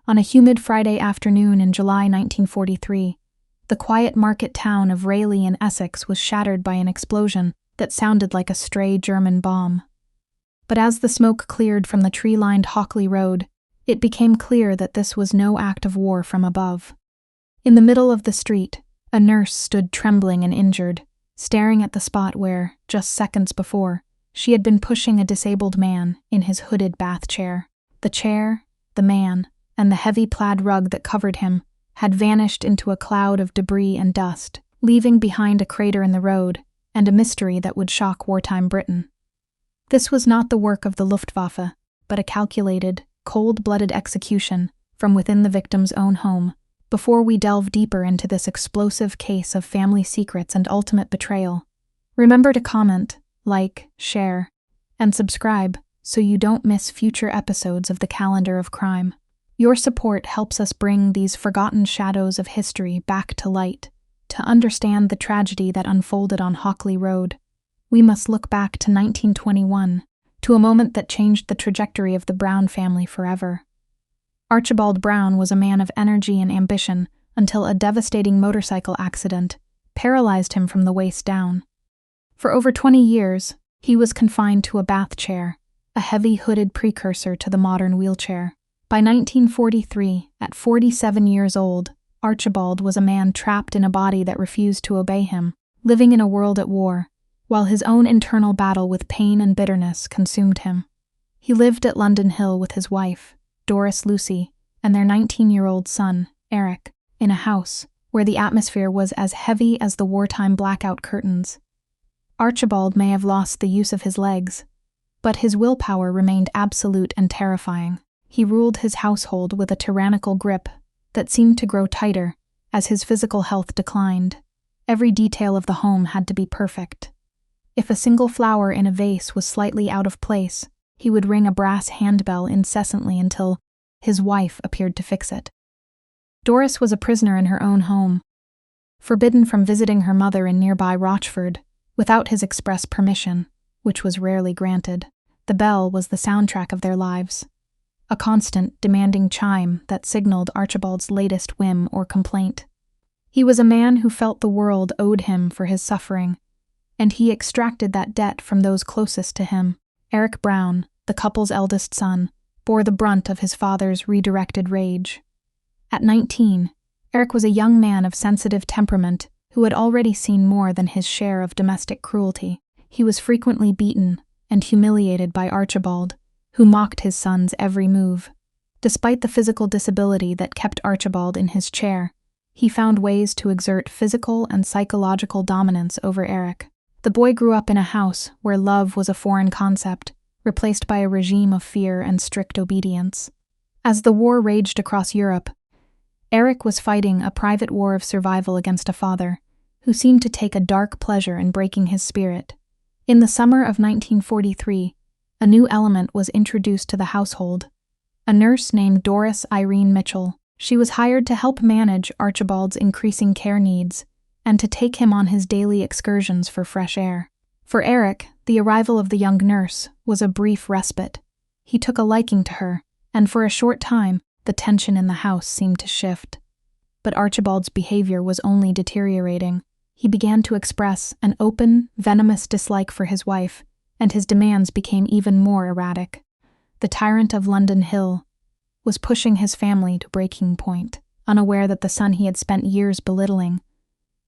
On a humid Friday afternoon in July 1943, the quiet market town of Rayleigh in Essex was shattered by an explosion that sounded like a stray German bomb. But as the smoke cleared from the tree-lined Hockley Road, it became clear that this was no act of war from above. In the middle of the street, a nurse stood trembling and injured, staring at the spot where, just seconds before, she had been pushing a disabled man in his hooded bath chair. The chair, the man, and the heavy plaid rug that covered him had vanished into a cloud of debris and dust, leaving behind a crater in the road and a mystery that would shock wartime Britain. This was not the work of the Luftwaffe, but a calculated, cold-blooded execution from within the victim's own home. Before we delve deeper into this explosive case of family secrets and ultimate betrayal, remember to comment, like, share, and subscribe so you don't miss future episodes of the Calendar of Crime. Your support helps us bring these forgotten shadows of history back to light. To understand the tragedy that unfolded on Hockley Road, we must look back to 1921, to a moment that changed the trajectory of the Brown family forever. Archibald Brown was a man of energy and ambition until a devastating motorcycle accident paralyzed him from the waist down. For over 20 years, he was confined to a bath chair, a heavy hooded precursor to the modern wheelchair. By 1943, at 47 years old, Archibald was a man trapped in a body that refused to obey him, living in a world at war, while his own internal battle with pain and bitterness consumed him. He lived at London Hill with his wife, Doris Lucy, and their 19-year-old son, Eric, in a house where the atmosphere was as heavy as the wartime blackout curtains. Archibald may have lost the use of his legs, but his willpower remained absolute and terrifying. He ruled his household with a tyrannical grip that seemed to grow tighter as his physical health declined. Every detail of the home had to be perfect. If a single flower in a vase was slightly out of place, he would ring a brass handbell incessantly until his wife appeared to fix it. Doris was a prisoner in her own home, forbidden from visiting her mother in nearby Rochford without his express permission, which was rarely granted. The bell was the soundtrack of their lives, a constant, demanding chime that signaled Archibald's latest whim or complaint. He was a man who felt the world owed him for his suffering, and he extracted that debt from those closest to him. Eric Brown, the couple's eldest son, bore the brunt of his father's redirected rage. At 19, Eric was a young man of sensitive temperament who had already seen more than his share of domestic cruelty. He was frequently beaten and humiliated by Archibald, who mocked his son's every move. Despite the physical disability that kept Archibald in his chair, he found ways to exert physical and psychological dominance over Eric. The boy grew up in a house where love was a foreign concept, replaced by a regime of fear and strict obedience. As the war raged across Europe, Eric was fighting a private war of survival against a father who seemed to take a dark pleasure in breaking his spirit. In the summer of 1943, a new element was introduced to the household, a nurse named Doris Irene Mitchell. She was hired to help manage Archibald's increasing care needs and to take him on his daily excursions for fresh air. For Eric, the arrival of the young nurse was a brief respite. He took a liking to her, and for a short time, the tension in the house seemed to shift. But Archibald's behavior was only deteriorating. He began to express an open, venomous dislike for his wife, and his demands became even more erratic. The tyrant of London Hill was pushing his family to breaking point, unaware that the son he had spent years belittling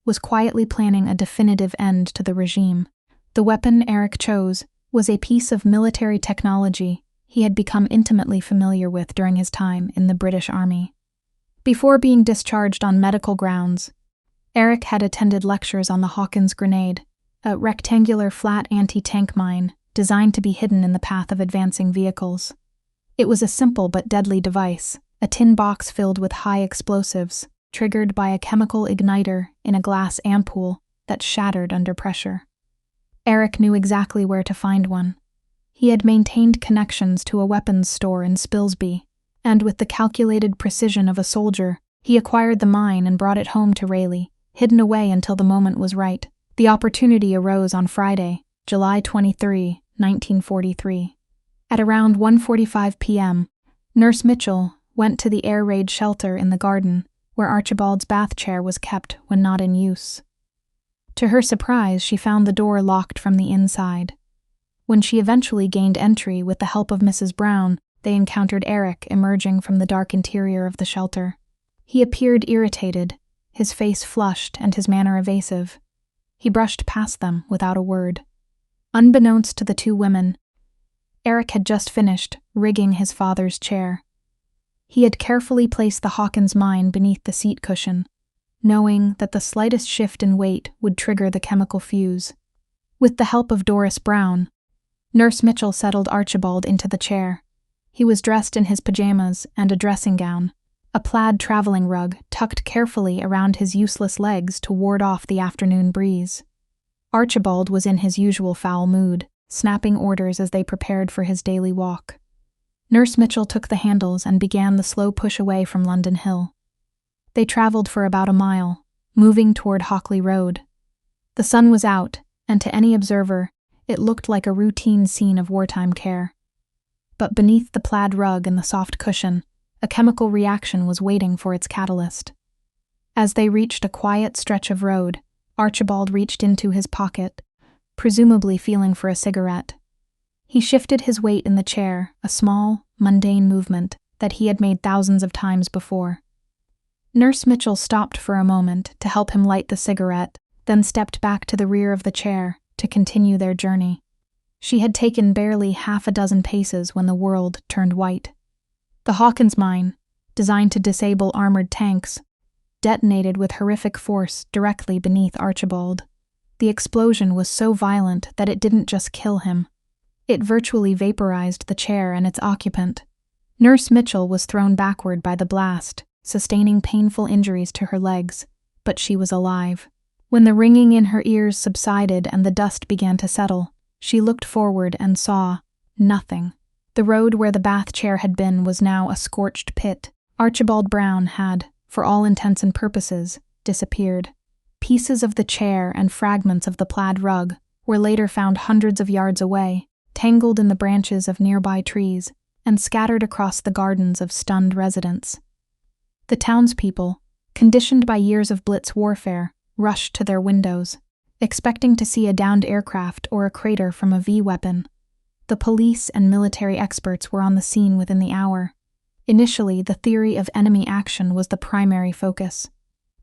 was quietly planning a definitive end to the regime. The weapon Eric chose was a piece of military technology he had become intimately familiar with during his time in the British Army. Before being discharged on medical grounds, Eric had attended lectures on the Hawkins grenade, a rectangular flat anti-tank mine designed to be hidden in the path of advancing vehicles. It was a simple but deadly device, a tin box filled with high explosives, triggered by a chemical igniter in a glass ampoule that shattered under pressure. Eric knew exactly where to find one. He had maintained connections to a weapons store in Spilsby, and with the calculated precision of a soldier, he acquired the mine and brought it home to Rayleigh, hidden away until the moment was right. The opportunity arose on Friday, July 23, 1943. At around 1:45 p.m., Nurse Mitchell went to the air raid shelter in the garden, where Archibald's bath chair was kept when not in use. To her surprise, she found the door locked from the inside. When she eventually gained entry with the help of Mrs. Brown, they encountered Eric emerging from the dark interior of the shelter. He appeared irritated, his face flushed and his manner evasive. He brushed past them without a word. Unbeknownst to the two women, Eric had just finished rigging his father's chair. He had carefully placed the Hawkins mine beneath the seat cushion, knowing that the slightest shift in weight would trigger the chemical fuse. With the help of Doris Brown, Nurse Mitchell settled Archibald into the chair. He was dressed in his pajamas and a dressing gown, a plaid traveling rug tucked carefully around his useless legs to ward off the afternoon breeze. Archibald was in his usual foul mood, snapping orders as they prepared for his daily walk. Nurse Mitchell took the handles and began the slow push away from London Hill. They traveled for about a mile, moving toward Hockley Road. The sun was out, and to any observer, it looked like a routine scene of wartime care. But beneath the plaid rug and the soft cushion, a chemical reaction was waiting for its catalyst. As they reached a quiet stretch of road, Archibald reached into his pocket, presumably feeling for a cigarette. He shifted his weight in the chair, a small, mundane movement that he had made thousands of times before. Nurse Mitchell stopped for a moment to help him light the cigarette, then stepped back to the rear of the chair to continue their journey. She had taken barely half a dozen paces when the world turned white. The Hawkins mine, designed to disable armored tanks, detonated with horrific force directly beneath Archibald. The explosion was so violent that it didn't just kill him. It virtually vaporized the chair and its occupant. Nurse Mitchell was thrown backward by the blast, sustaining painful injuries to her legs, but she was alive. When the ringing in her ears subsided and the dust began to settle, she looked forward and saw nothing. The road where the bath chair had been was now a scorched pit. Archibald Brown had, for all intents and purposes, disappeared. Pieces of the chair and fragments of the plaid rug were later found hundreds of yards away, tangled in the branches of nearby trees and scattered across the gardens of stunned residents. The townspeople, conditioned by years of Blitz warfare, rushed to their windows, expecting to see a downed aircraft or a crater from a V weapon. The police and military experts were on the scene within the hour. Initially, the theory of enemy action was the primary focus.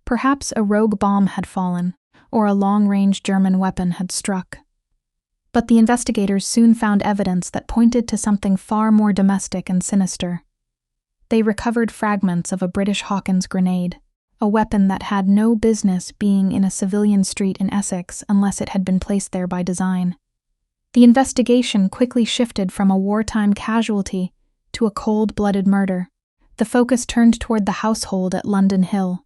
Perhaps a rogue bomb had fallen, or a long-range German weapon had struck. But the investigators soon found evidence that pointed to something far more domestic and sinister. They recovered fragments of a British Hawkins grenade, a weapon that had no business being in a civilian street in Essex unless it had been placed there by design. The investigation quickly shifted from a wartime casualty to a cold-blooded murder. The focus turned toward the household at London Hill,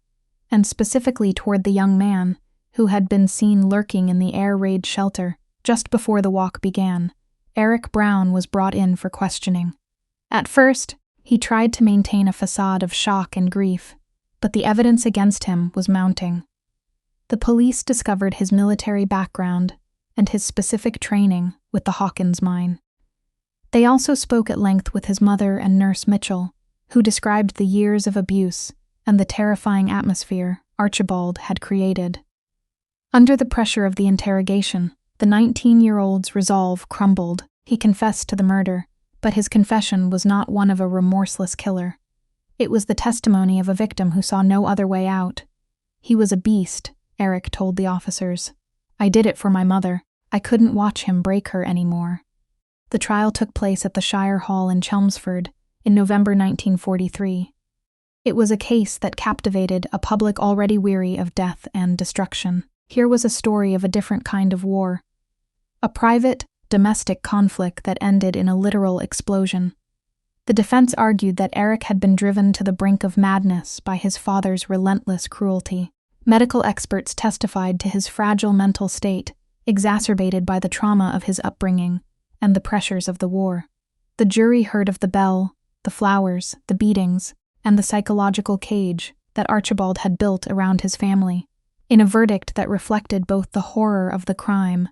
and specifically toward the young man who had been seen lurking in the air raid shelter just before the walk began. Eric Brown was brought in for questioning. At first, he tried to maintain a facade of shock and grief, but the evidence against him was mounting. The police discovered his military background and his specific training with the Hawkins mine. They also spoke at length with his mother and Nurse Mitchell, who described the years of abuse and the terrifying atmosphere Archibald had created. Under the pressure of the interrogation, the 19-year-old's resolve crumbled. He confessed to the murder, but his confession was not one of a remorseless killer. It was the testimony of a victim who saw no other way out. He was a beast, Eric told the officers. I did it for my mother. I couldn't watch him break her anymore. The trial took place at the Shire Hall in Chelmsford in November 1943. It was a case that captivated a public already weary of death and destruction. Here was a story of a different kind of war. A private, domestic conflict that ended in a literal explosion. The defense argued that Eric had been driven to the brink of madness by his father's relentless cruelty. Medical experts testified to his fragile mental state, exacerbated by the trauma of his upbringing and the pressures of the war. The jury heard of the bell, the flowers, the beatings, and the psychological cage that Archibald had built around his family, in a verdict that reflected both the horror of the crime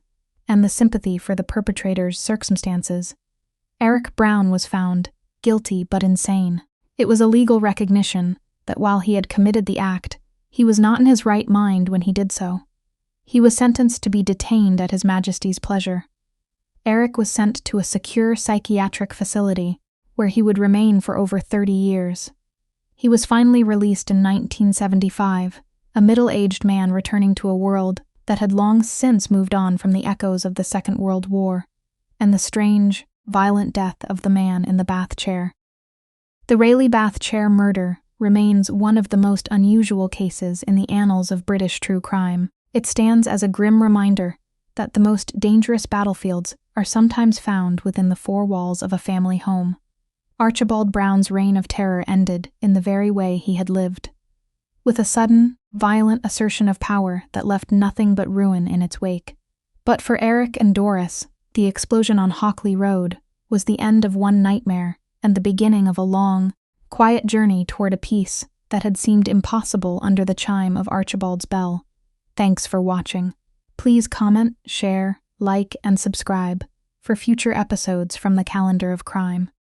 and the sympathy for the perpetrator's circumstances. Eric Brown was found guilty but insane. It was a legal recognition that while he had committed the act, he was not in his right mind when he did so. He was sentenced to be detained at His Majesty's pleasure. Eric was sent to a secure psychiatric facility where he would remain for over 30 years. He was finally released in 1975, a middle-aged man returning to a world that had long since moved on from the echoes of the Second World War and the strange, violent death of the man in the bath chair. The Rayleigh Bath Chair Murder remains one of the most unusual cases in the annals of British true crime. It stands as a grim reminder that the most dangerous battlefields are sometimes found within the four walls of a family home. Archibald Brown's reign of terror ended in the very way he had lived, with a sudden, violent assertion of power that left nothing but ruin in its wake. But for Eric and Doris, the explosion on Hockley Road was the end of one nightmare and the beginning of a long, quiet journey toward a peace that had seemed impossible under the chime of Archibald's bell. Thanks for watching. Please comment, share, like, and subscribe for future episodes from the Calendar of Crime.